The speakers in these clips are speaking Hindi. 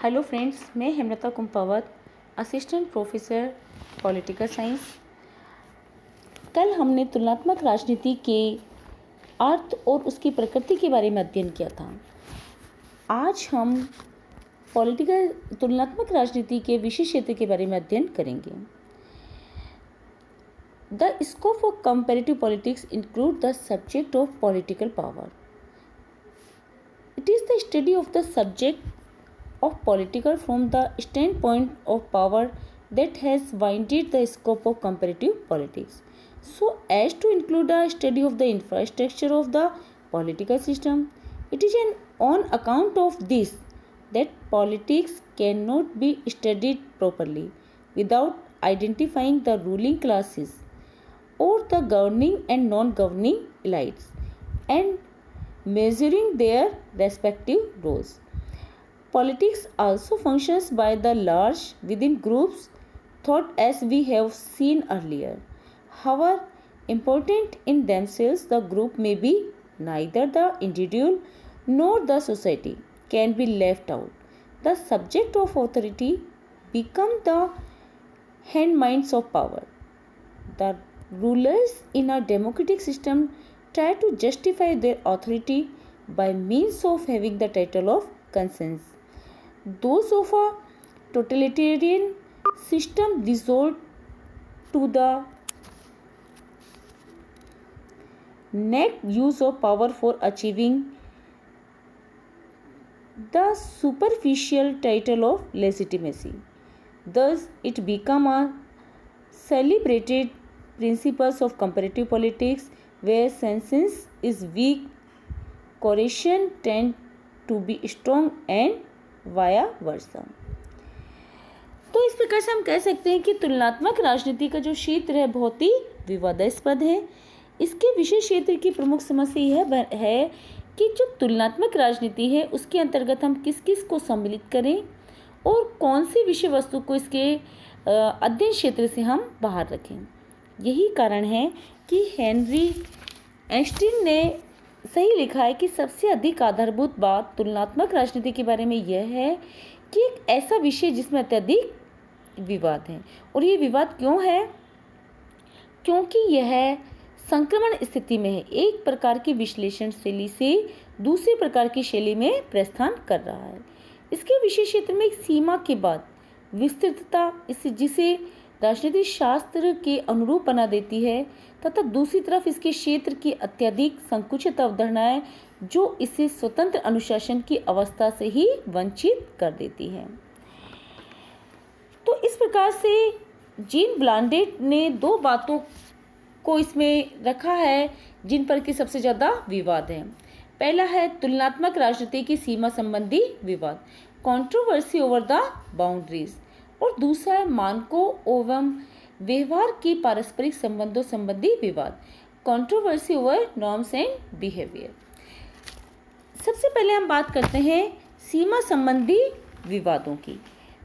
हेलो फ्रेंड्स, मैं Hemlata Kumpawat, assistant professor political science. कल हमने तुलनात्मक राजनीति के अर्थ और उसकी प्रकृति के बारे में अध्ययन किया था। आज हम तुलनात्मक राजनीति के विशेष क्षेत्र के बारे में अध्ययन करेंगे। The scope of comparative politics include the subject of political power. It is the study of the subject of political from the standpoint of power that has widened the scope of comparative politics so as to include a study of the infrastructure of the political system. It is on account of this that politics cannot be studied properly without identifying the ruling classes or the governing and non-governing elites and measuring their respective roles. Politics also functions by the large within groups thought as we have seen earlier. However important in themselves, the group may be neither the individual nor the society can be left out. The subject of authority become the handmaids of power. The rulers in a democratic system try to justify their authority by means of having the title of conscience. Those of a totalitarian system resort to the naked use of power for achieving the superficial title of legitimacy. Thus, it became a celebrated principles of comparative politics where conscience is weak, coercion tend to be strong and vice versa. तो इस प्रकार से हम कह सकते हैं कि तुलनात्मक राजनीति का जो क्षेत्र है बहुत ही विवादास्पद है। इसके विशेष क्षेत्र की प्रमुख समस्या यह है कि जो तुलनात्मक राजनीति है उसके अंतर्गत हम किस किस को सम्मिलित करें और कौन सी विषय वस्तु को इसके अध्ययन क्षेत्र से हम बाहर रखें। यही कारण है कि हेनरी एंस्टीन ने सही लिखा है कि सबसे अधिक आधारभूत बात तुलनात्मक राजनीति के बारे में यह है कि एक ऐसा विषय जिसमें अत्यधिक विवाद है। और ये विवाद क्यों है? क्योंकि यह संक्रमण स्थिति में है, एक प्रकार की विश्लेषण शैली से दूसरे प्रकार की शैली में प्रस्थान कर रहा है। इसके विशेष क्षेत्र में एक सीमा के बाद विस्तृतता जिसे राजनीतिक शास्त्र के अनुरूप बना देती है तथा दूसरी तरफ इसके क्षेत्र की अत्यधिक संकुचित अवधारणाएं जो इसे स्वतंत्र अनुशासन की अवस्था से ही वंचित कर देती है। तो इस प्रकार से जीन ब्लांडेट ने दो बातों को इसमें रखा है जिन पर कि सबसे ज़्यादा विवाद है। पहला है तुलनात्मक राजनीति की सीमा संबंधी विवाद, कंट्रोवर्सी ओवर द बाउंड्रीज, और दूसरा है मानकों एवं व्यवहार की पारस्परिक संबंधों संबंधी विवाद, controversy over norms and behaviour. सबसे पहले हम बात करते हैं सीमा संबंधी विवादों की।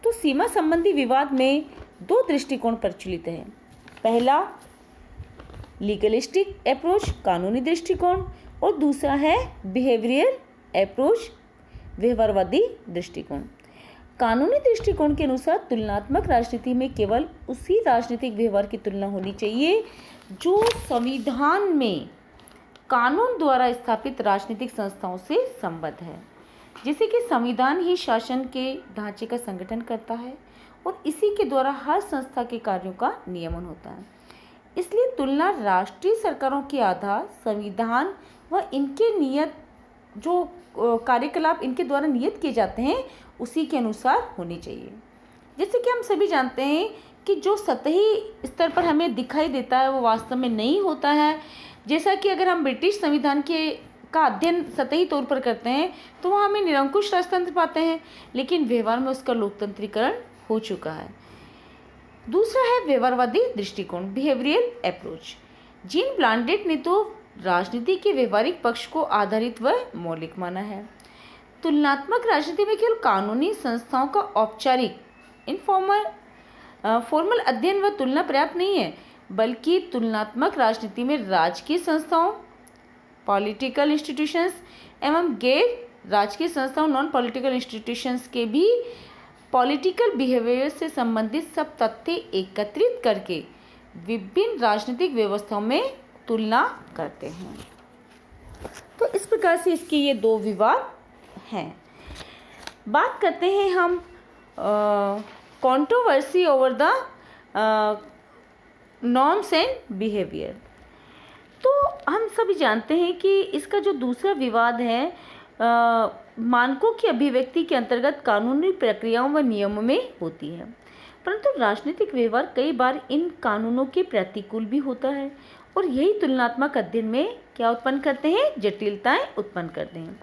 तो सीमा संबंधी विवाद में दो दृष्टिकोण प्रचलित हैं। पहला लीगलिस्टिक अप्रोच, कानूनी दृष्टिकोण, और दूसरा है बिहेवियरल अप्रोच, व्यवहारवादी दृष्टिकोण। कानूनी दृष्टिकोण के अनुसार तुलनात्मक राजनीति में केवल उसी राजनीतिक व्यवहार की तुलना होनी चाहिए जो संविधान में कानून द्वारा स्थापित राजनीतिक संस्थाओं से संबद्ध है। जैसे कि संविधान ही शासन के ढांचे का संगठन करता है और इसी के द्वारा हर संस्था के कार्यों का नियमन होता है। इसलिए तुलना राष्ट्रीय सरकारों के आधार, संविधान व इनके नियत जो कार्यकलाप इनके द्वारा नियत किए जाते हैं उसी के अनुसार होनी चाहिए। जैसे कि हम सभी जानते हैं कि जो सतही स्तर पर हमें दिखाई देता है वो वास्तव में नहीं होता है। जैसा कि अगर हम ब्रिटिश संविधान का अध्ययन सतही तौर पर करते हैं तो वहाँ हमें निरंकुश राजतंत्र पाते हैं, लेकिन व्यवहार में उसका लोकतंत्रीकरण हो चुका है। दूसरा है व्यवहारवादी दृष्टिकोण, बिहेवियरल अप्रोच। जीन ब्लांडेट ने तो राजनीति के व्यवहारिक पक्ष को आधारित व मौलिक माना है। तुलनात्मक राजनीति में केवल कानूनी संस्थाओं का औपचारिक फॉर्मल अध्ययन व तुलना पर्याप्त नहीं है, बल्कि तुलनात्मक राजनीति में राजकीय संस्थाओं, पॉलिटिकल इंस्टीट्यूशंस एवं गैर राजकीय संस्थाओं नॉन पॉलिटिकल इंस्टीट्यूशंस के भी पॉलिटिकल बिहेवियर से संबंधित सब तथ्य एकत्रित करके विभिन्न राजनीतिक व्यवस्थाओं में तुलना करते हैं। तो इस प्रकार से इसके ये दो विवाद हैं। बात करते हैं हम controversy over the norms and behaviour. तो हम सभी जानते हैं कि इसका जो दूसरा विवाद है मानकों की अभिव्यक्ति के अंतर्गत कानूनी प्रक्रियाओं व नियमों में होती है, परंतु राजनीतिक व्यवहार कई बार इन कानूनों के प्रतिकूल भी होता है और यही तुलनात्मक अध्ययन में क्या उत्पन्न करते हैं, जटिलताएं उत्पन्न करते हैं।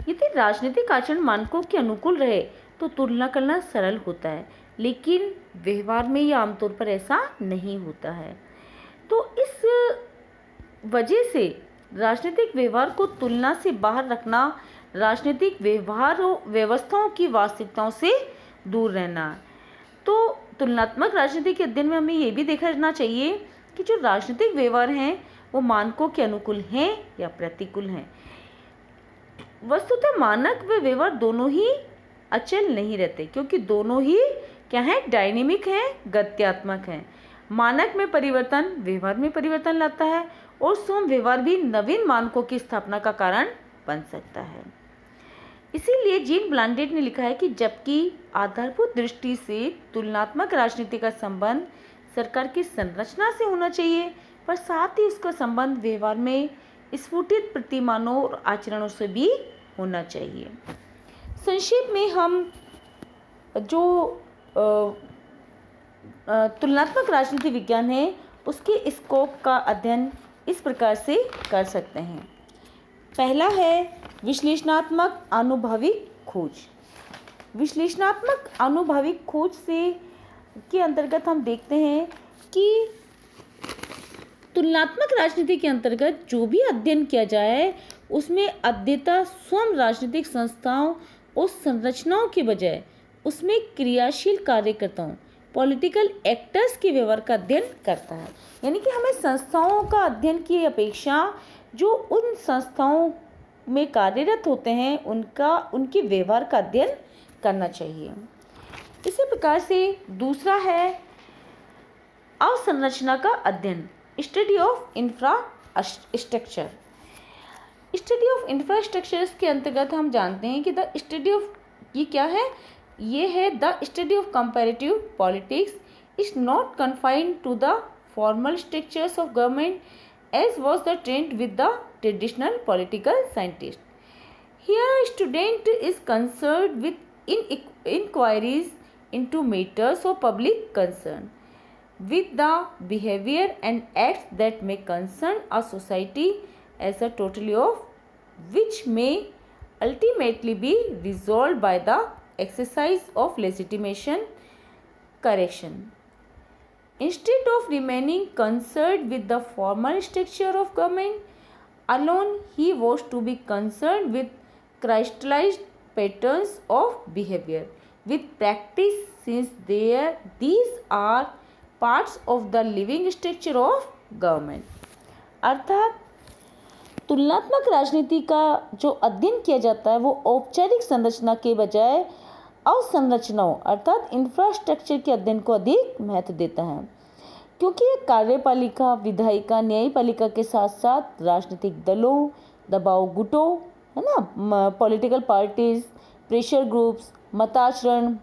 यदि राजनीतिक आचरण मानकों के अनुकूल रहे तो तुलना करना सरल होता है, लेकिन व्यवहार में यह आमतौर पर ऐसा नहीं होता है। तो इस वजह से राजनीतिक व्यवहार को तुलना से बाहर रखना राजनीतिक व्यवहार व्यवस्थाओं की वास्तविकताओं से दूर रहना। तो तुलनात्मक राजनीति के अध्ययन में हमें ये भी देखना चाहिए कि जो राजनीतिक व्यवहार हैं वो मानकों के अनुकूल हैं या प्रतिकूल हैं। वस्तुतः मानक व व्यवहार दोनों ही अचल नहीं रहते, क्योंकि दोनों ही क्या है, डायनेमिक हैं, गत्यात्मक हैं। मानक में परिवर्तन व्यवहार में परिवर्तन लाता है और स्वयं व्यवहार भी नवीन मानकों की स्थापना का कारण बन सकता है। इसीलिए जीन ब्लांडेट ने लिखा है कि जबकि आधारभूत दृष्टि से तुलनात्मक राजनीति का संबंध सरकार की संरचना से होना चाहिए, पर साथ ही उसका संबंध व्यवहार में स्फुटित प्रतिमानों और आचरणों से भी होना चाहिए। संक्षेप में हम जो तुलनात्मक राजनीति विज्ञान है उसके स्कोप का अध्ययन इस प्रकार से कर सकते हैं। पहला है विश्लेषणात्मक आनुभविक खोज। विश्लेषणात्मक आनुभविक खोज से के अंतर्गत हम देखते हैं कि तुलनात्मक राजनीति के अंतर्गत जो भी अध्ययन किया जाए उसमें अध्येता स्वयं राजनीतिक संस्थाओं और संरचनाओं के बजाय उसमें क्रियाशील कार्यकर्ताओं पॉलिटिकल एक्टर्स के व्यवहार का अध्ययन करता है। यानी कि हमें संस्थाओं का अध्ययन की अपेक्षा जो उन संस्थाओं में कार्यरत होते हैं उनके व्यवहार का अध्ययन करना चाहिए। इसी प्रकार से दूसरा है अवसंरचना का अध्ययन, study of infrastructure. Study of infrastructures के अंतर्गत हम जानते हैं कि द स्टडी ऑफ ये क्या है, ये है the study of comparative politics is not confined to the formal structures of government as was the trend with the traditional political scientist. Here a student is concerned with inquiries into matters of public concern, with the behavior and acts that may concern a society as a totality of which may ultimately be resolved by the exercise of legitimation correction. Instead of remaining concerned with the formal structure of government alone, he was to be concerned with crystallized patterns of behavior, with practice, since these are parts of the living structure of government. अर्थात तुलनात्मक राजनीति का जो अध्ययन किया जाता है वो औपचारिक संरचना के बजाय अवसंरचनाओं अर्थात इंफ्रास्ट्रक्चर के अध्ययन को अधिक महत्व देता है, क्योंकि ये कार्यपालिका, विधायिका, न्यायपालिका के साथ साथ राजनीतिक दलों, दबाव गुटों, है ना, पॉलिटिकल पार्टीज, प्रेशर ग्रुप्स, मताचरण,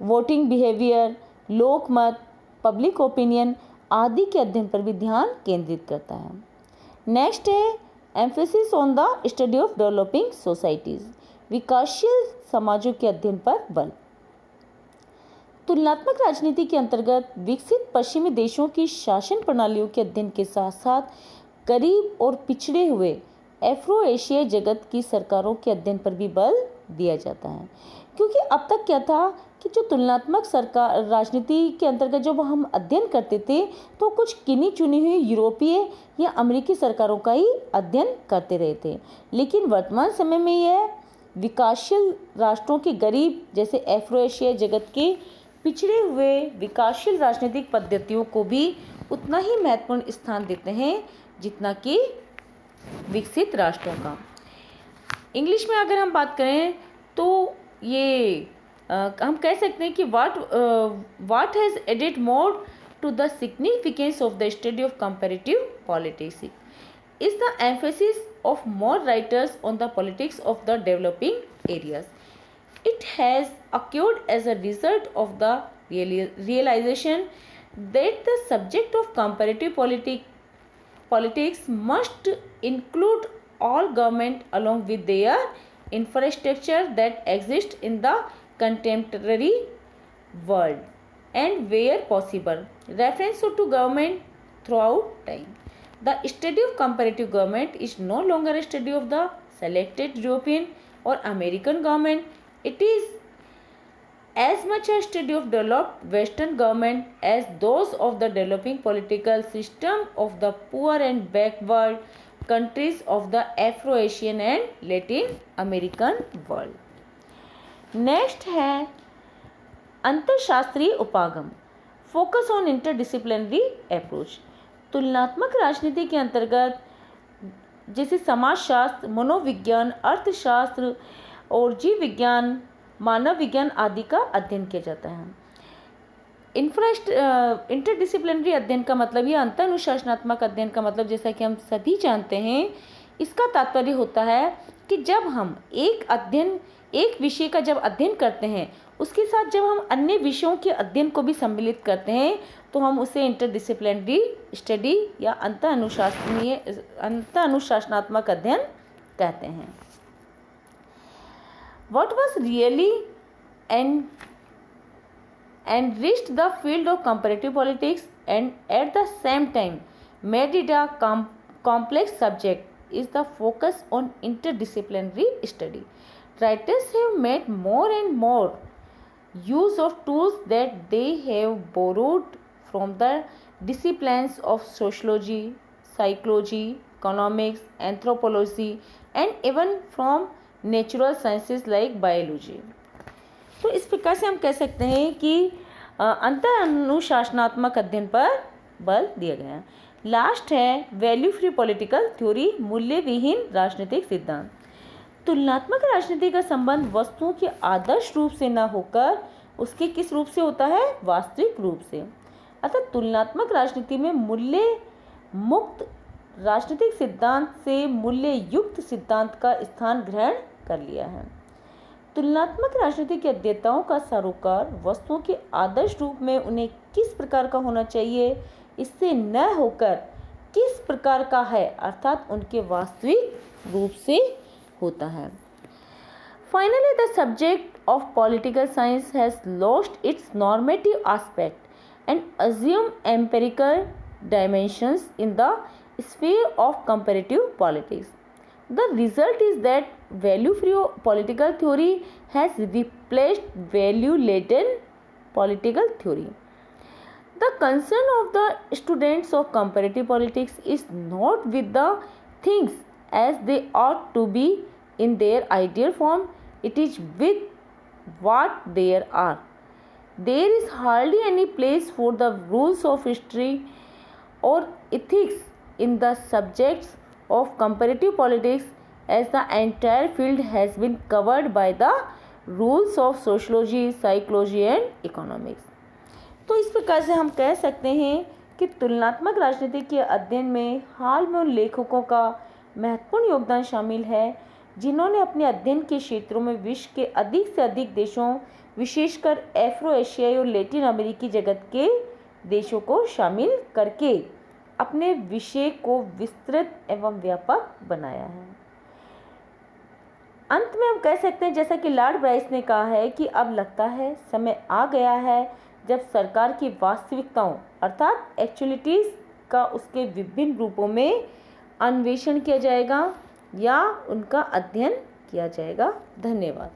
वोटिंग बिहेवियर, लोकमत, पब्लिक ओपिनियन आदि के अध्ययन पर भी ध्यान केंद्रित करता है। नेक्स्ट है emphasis on the study of developing societies, विकासशील समाजों के अध्ययन पर बल। तुलनात्मक राजनीति के अंतर्गत विकसित पश्चिमी देशों की शासन प्रणालियों के अध्ययन के साथ साथ गरीब और पिछड़े हुए एफ्रो एशियाई जगत की सरकारों के अध्ययन पर भी बल दिया जाता है, क्योंकि अब तक क्या था कि जो तुलनात्मक सरकार राजनीति के अंतर्गत जब हम अध्ययन करते थे तो कुछ गिनी चुनी हुई यूरोपीय या अमेरिकी सरकारों का ही अध्ययन करते रहे थे, लेकिन वर्तमान समय में यह विकासशील राष्ट्रों के गरीब जैसे एफ्रो एशियाई जगत के पिछड़े हुए विकासशील राजनीतिक पद्धतियों को भी उतना ही महत्वपूर्ण स्थान देते हैं जितना कि विकसित राष्ट्रों का। इंग्लिश में अगर हम बात करें तो ये हम कह सकते हैं कि what has added more to the significance of the study of comparative politics is the emphasis of more writers on the politics of the developing areas. It has occurred as a result of the realization that the subject of comparative politics must include all government along with their infrastructure that exist in the contemporary world and where possible reference to government throughout time. The study of comparative government is no longer a study of the selected European or American government. It is as much a study of developed Western government as those of the developing political system of the poor and backward countries of the Afro-Asian and Latin American world. Next है अंतरशास्त्रीय उपागम, फोकस ऑन इंटरडिसिप्लिनरी अप्रोच। तुलनात्मक राजनीति के अंतर्गत जैसे समाजशास्त्र, मनोविज्ञान, अर्थशास्त्र और जीव विज्ञान, मानव विज्ञान आदि का अध्ययन किया जाता है। इंटरडिसिप्लिनरी अध्ययन का मतलब या अंतर अनुशासनात्मक अध्ययन का मतलब जैसा कि हम सभी जानते हैं, इसका तात्पर्य होता है कि जब हम एक विषय का जब अध्ययन करते हैं उसके साथ जब हम अन्य विषयों के अध्ययन को भी सम्मिलित करते हैं तो हम उसे इंटरडिसिप्लिनरी स्टडी या अंतर अनुशासनात्मक अध्ययन कहते हैं। What was really enriched the field of comparative politics and at the same time made it a complex subject is the focus on interdisciplinary study. Writers have made more and more use of tools that they have borrowed from the disciplines of sociology, psychology, economics, anthropology and even from natural sciences like biology. तो इस प्रकार से हम कह सकते हैं कि अंतर अनुशासनात्मक अध्ययन पर बल दिया गया है। लास्ट है वैल्यू फ्री पॉलिटिकल थ्योरी, मूल्य विहीन राजनीतिक सिद्धांत। तुलनात्मक राजनीति का संबंध वस्तुओं के आदर्श रूप से न होकर उसके किस रूप से होता है, वास्तविक रूप से। अतः तुलनात्मक राजनीति में मूल्य मुक्त राजनीतिक सिद्धांत से मूल्य युक्त सिद्धांत का स्थान ग्रहण कर लिया है। तुलनात्मक राजनीति के अध्येताओं का सरोकार वस्तुओं के आदर्श रूप में उन्हें किस प्रकार का होना चाहिए इससे न होकर किस प्रकार का है अर्थात उनके वास्तविक रूप से होता है। Finally the subject of political science has lost its normative aspect and assume empirical dimensions in the sphere of comparative politics. The result is that value-free political theory has replaced value-laden political theory. The concern of the students of comparative politics is not with the things as they ought to be in their ideal form, it is with what there are. There is hardly any place for the rules of history or ethics in the subjects of comparative politics as the entire field has been covered by the rules of sociology, psychology and economics. तो इस प्रकार से हम कह सकते हैं कि तुलनात्मक राजनीति के अध्ययन में हाल में उन लेखकों का महत्वपूर्ण योगदान शामिल है जिन्होंने अपने अध्ययन के क्षेत्रों में विश्व के अधिक से अधिक देशों विशेषकर एफ्रो एशियाई और लैटिन अमेरिकी जगत के देशों को शामिल करके अपने विषय को विस्तृत एवं व्यापक बनाया है। अंत में हम कह सकते हैं जैसा कि लॉर्ड ब्राइस ने कहा है कि अब लगता है समय आ गया है जब सरकार की वास्तविकताओं अर्थात एक्चुअलिटीज़ का उसके विभिन्न रूपों में अन्वेषण किया जाएगा या उनका अध्ययन किया जाएगा। धन्यवाद।